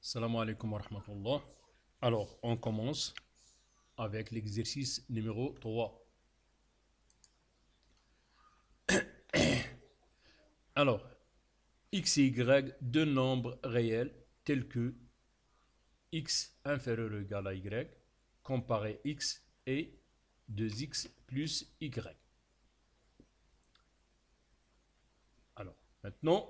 Salam alaikum wa rahmatullah. Alors, on commence avec l'exercice numéro 3. Alors, x et y, deux nombres réels tels que x inférieur ou égal à y, comparé x et 2x plus y. Alors, maintenant,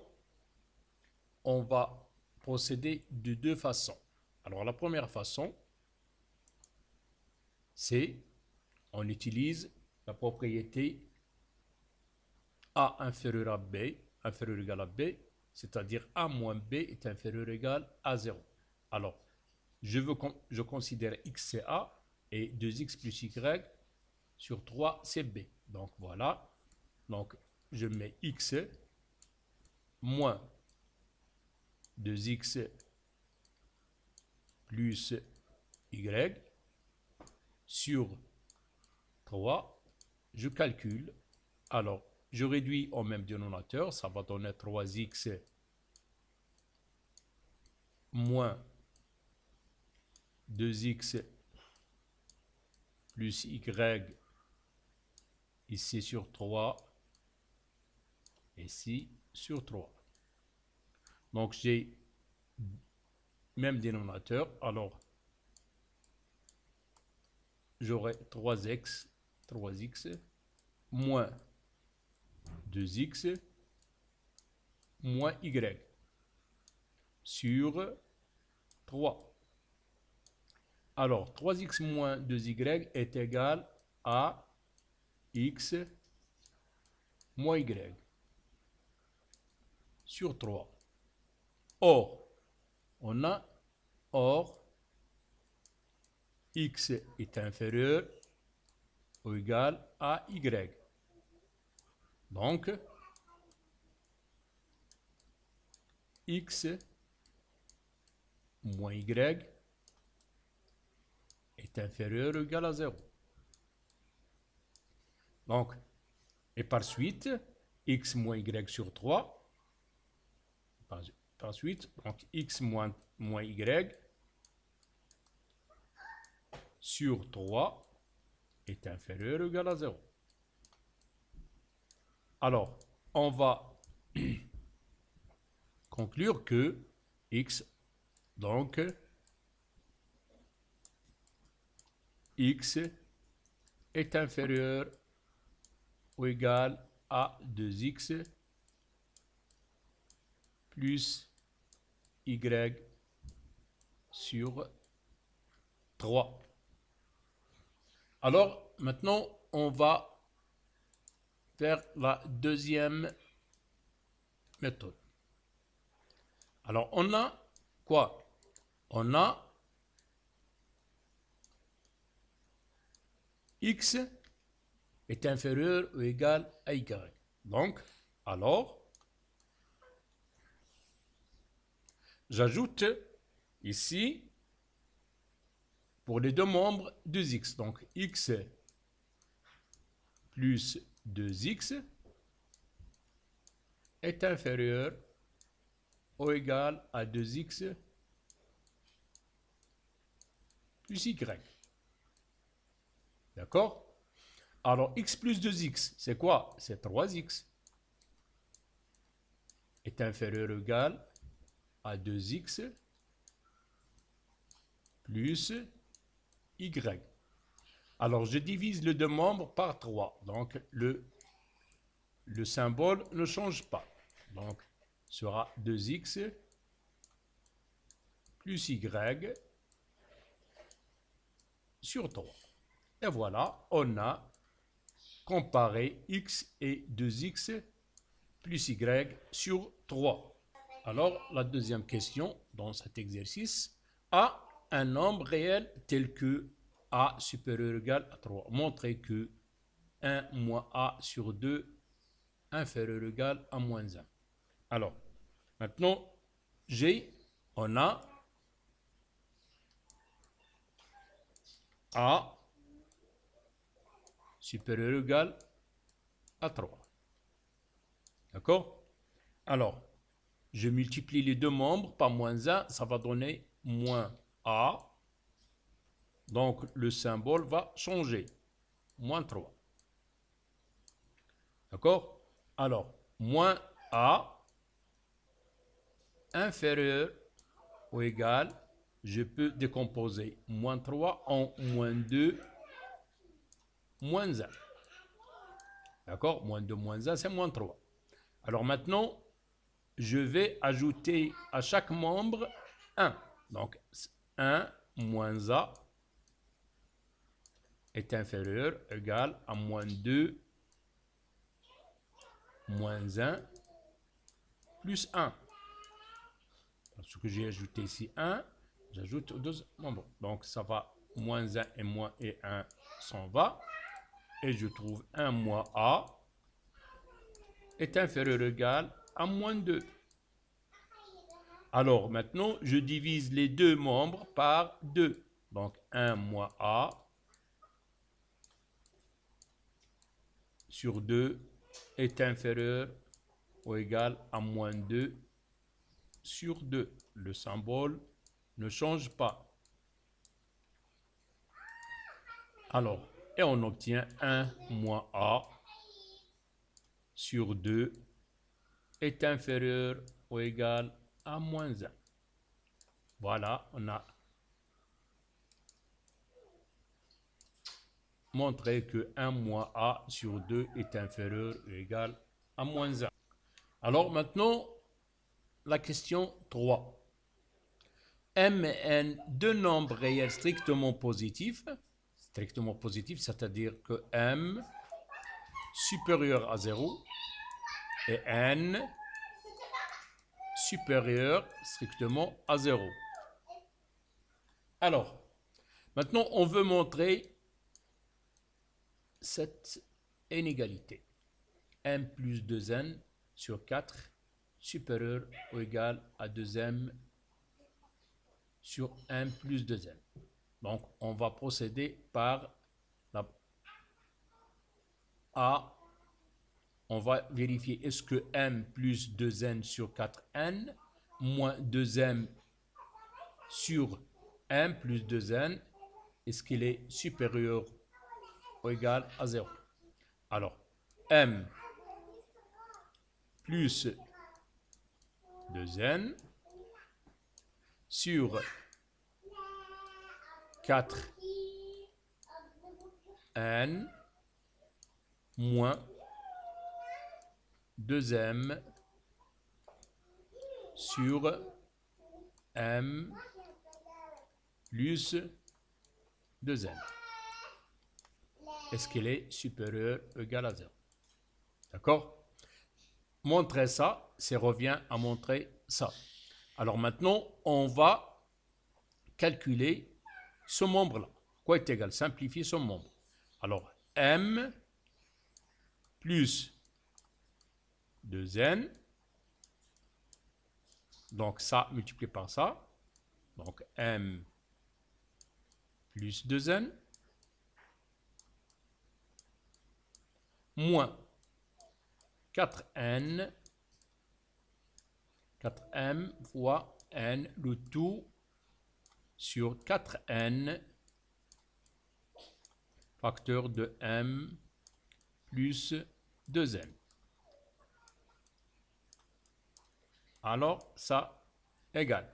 on va procéder de deux façons. Alors, la première façon, c'est on utilise la propriété A inférieur à B, inférieur ou égal à B, c'est-à-dire A moins B est inférieur ou égal à 0. Alors, je considère X c'est A et 2X plus Y sur 3 c'est B. Donc voilà, donc je mets X moins 2X plus Y sur 3, je calcule. Alors, je réduis au même dénominateur, ça va donner 3x moins 2x plus y ici sur 3, ici sur 3. Donc, j'ai même dénominateur, alors j'aurai 3x moins 2x moins y sur 3. Alors, 3x moins 2y est égal à x moins y sur 3. Or, x est inférieur ou égal à y. Donc, x moins y est inférieur ou égal à 0. Donc, et par suite, x moins y sur 3, par suite, donc x moins y sur 3 est inférieur ou égal à 0. Alors, on va conclure que x, donc, x est inférieur ou égal à 2x plus y sur 3. Alors, maintenant, on va faire la deuxième méthode. Alors, on a quoi? On a x est inférieur ou égal à y. Donc, alors, j'ajoute ici, pour les deux membres, 2x. Donc, x plus 2x est inférieur ou égal à 2x plus y. D'accord? Alors, x plus 2x, c'est quoi? C'est 3x. Est inférieur ou égal à 2x plus y. Alors, je divise les deux membres par 3. Donc, le symbole ne change pas. Donc, sera 2x plus y sur 3. Et voilà, on a comparé x et 2x plus y sur 3. Alors, la deuxième question dans cet exercice, a un nombre réel tel que a supérieur ou égal à 3. Montrez que 1 moins a sur 2 inférieur ou égal à moins 1. Alors, maintenant, on a a supérieur ou égal à 3. D'accord? Alors, je multiplie les deux membres par moins 1, ça va donner moins A. Donc, le symbole va changer. Moins 3. D'accord? Alors, moins A inférieur ou égal, je peux décomposer moins 3 en moins 2, moins 1. D'accord? Moins 2, moins 1, c'est moins 3. Alors maintenant, je vais ajouter à chaque membre 1. Donc, 1 moins A est inférieur, égal à moins 2, moins 1, plus 1. Parce que j'ai ajouté ici 1, j'ajoute aux deux membres. Donc, ça va, moins 1 et moins et 1 s'en va. Et je trouve 1 moins A est inférieur ou égal à moins 2. Alors, maintenant, je divise les deux membres par 2. Donc, 1 moins A sur 2 est inférieur ou égal à moins 2 sur 2. Le symbole ne change pas. Alors, et on obtient 1 moins A sur 2 est inférieur ou égal à moins 1. Voilà, on a montré que 1 moins A sur 2 est inférieur ou égal à moins 1. Alors maintenant, la question 3. M et N, deux nombres réels strictement positifs, c'est-à-dire que M supérieur à 0 et N supérieur strictement à 0. Alors, maintenant, on veut montrer cette inégalité. M plus 2N sur 4 supérieur ou égal à 2M sur M plus 2N. Donc, on va procéder par la A. On va vérifier est-ce que M plus 2N sur 4N moins 2M sur M plus 2N, est-ce qu'il est supérieur ou égal à 0? Alors, M plus 2N sur 4N moins 2M sur M plus 2N. Est-ce qu'il est supérieur ou égal à 0? D'accord? Montrer ça, c'est revient à montrer ça. Alors maintenant, on va calculer ce membre-là. Quoi est égal? Simplifier ce membre. Alors, M plus 2N. Donc, ça multiplié par ça. Donc, M plus 2N. Moins 4N. 4M fois N, le tout sur 4N, facteur de M plus 2N. Alors, ça égale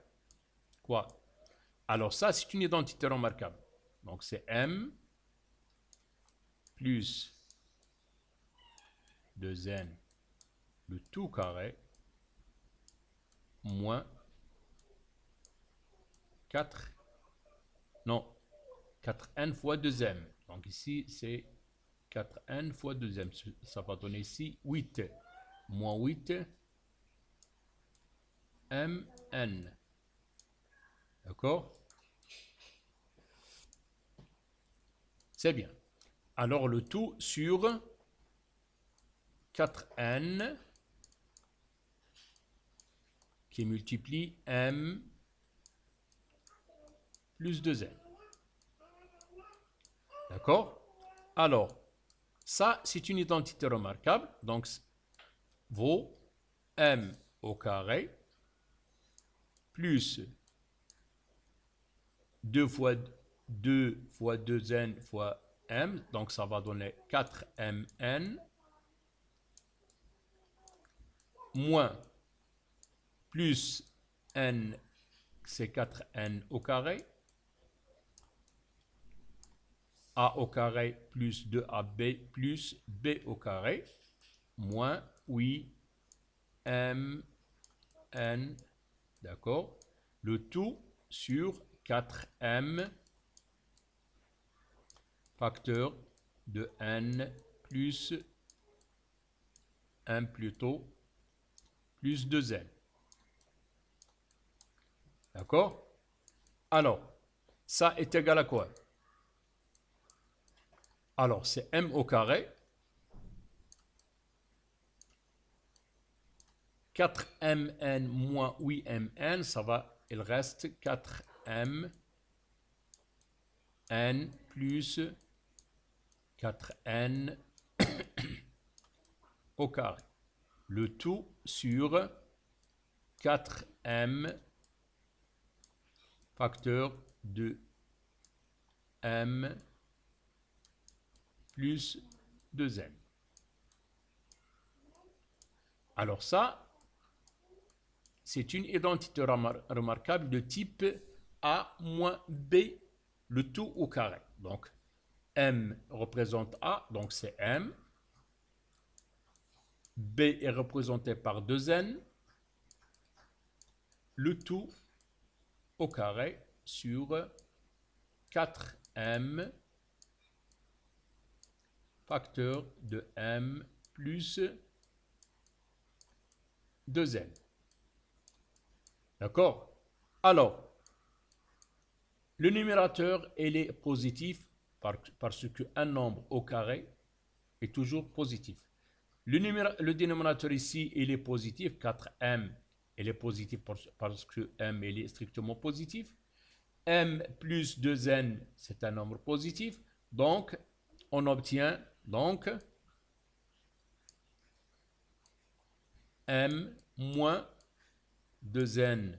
quoi? Alors, ça, c'est une identité remarquable. Donc, c'est M plus 2N, le tout carré, moins 4N fois 2M. Donc, ici, c'est 4N fois 2M. Ça va donner ici 8. Moins 8, MN. D'accord? C'est bien. Alors, le tout sur 4N qui multiplie M plus 2N. D'accord? Alors, ça, c'est une identité remarquable. Donc, vaut M au carré plus 2 fois 2 fois 2n fois m, donc ça va donner 4mn, moins plus n, c'est 4n au carré, a au carré plus 2ab plus b au carré, moins 8mn, d'accord, le tout sur 4m facteur de n plus 1 plutôt plus 2n. D'accord? Alors, ça est égal à quoi? Alors, c'est m au carré. 4mn moins 8mn, ça va, il reste 4mn plus 4n au carré. Le tout sur 4m facteur de m plus 2n. Alors ça, c'est une identité remarquable de type a moins b, le tout au carré. Donc, m représente a, donc c'est m. B est représenté par 2n. Le tout au carré sur 4m facteur de m plus 2n. D'accord? Alors, le numérateur, il est positif parce qu'un nombre au carré est toujours positif. Le dénominateur ici, il est positif, 4m, il est positif parce que m, il est strictement positif. M plus 2n, c'est un nombre positif. Donc, on obtient donc m moins 2n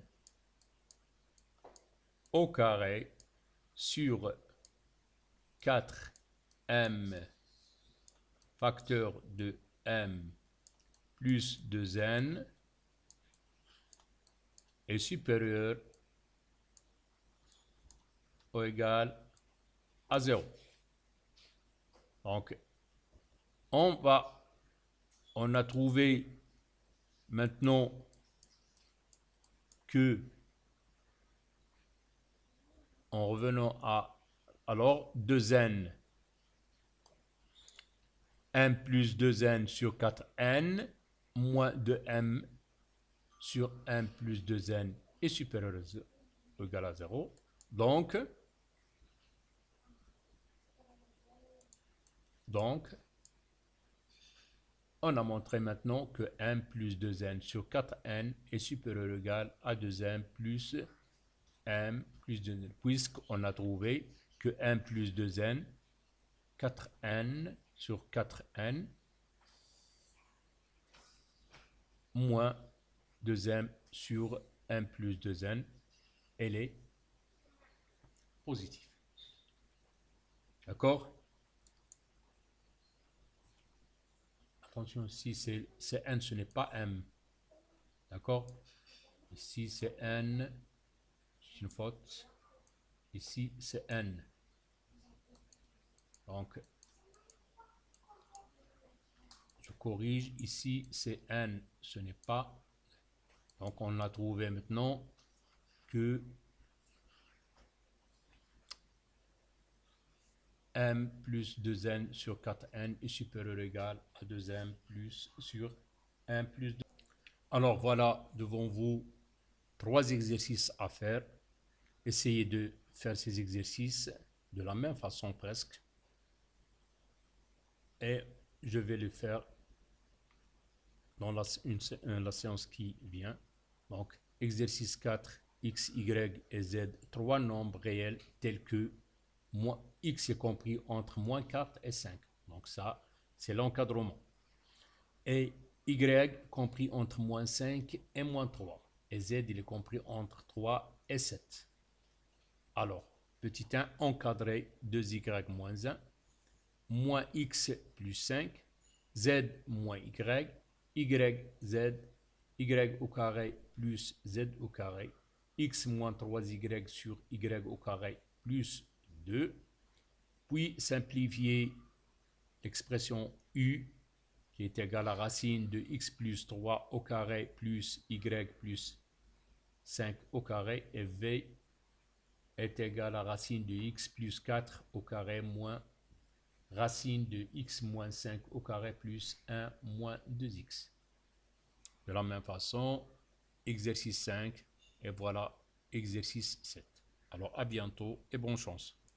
au carré sur 4m facteur de m plus 2n est supérieur ou égal à 0. Donc, on a trouvé maintenant que, en revenant à, alors, 2n, m plus 2n sur 4n, moins 2m sur m plus 2n est supérieur ou égal à 0. Donc, on a montré maintenant que m plus 2n sur 4n est supérieur ou égal à 2m plus m plus 2n, puisqu'on a trouvé que m plus 2n, 4n sur 4n, moins 2m sur m plus 2n, elle est positive. D'accord? Attention, ici c'est n, ce n'est pas m. D'accord? Ici c'est n, c'est une faute. Ici c'est n. Donc, je corrige, ici c'est n, ce n'est pas. Donc, on a trouvé maintenant que m plus 2n sur 4n est supérieur ou égal à 2m plus sur m plus 2. Alors, voilà devant vous 3 exercices à faire. Essayez de faire ces exercices de la même façon presque. Et je vais le faire dans la séance qui vient. Donc, exercice 4, x, y et z, 3 nombres réels tels que x est compris entre moins 4 et 5. Donc ça, c'est l'encadrement. Et y compris entre moins 5 et moins 3. Et z, il est compris entre 3 et 7. Alors, petit 1 encadré 2y moins 1, moins x plus 5, z moins y, z, y au carré plus z au carré, x moins 3y sur y au carré plus 2, puis simplifier l'expression u qui est égale à racine de x plus 3 au carré plus y plus 5 au carré, et v est égal à racine de x plus 4 au carré moins racine de x moins 5 au carré plus 1 moins 2x. De la même façon, exercice 5, et voilà exercice 7. Alors à bientôt et bonne chance.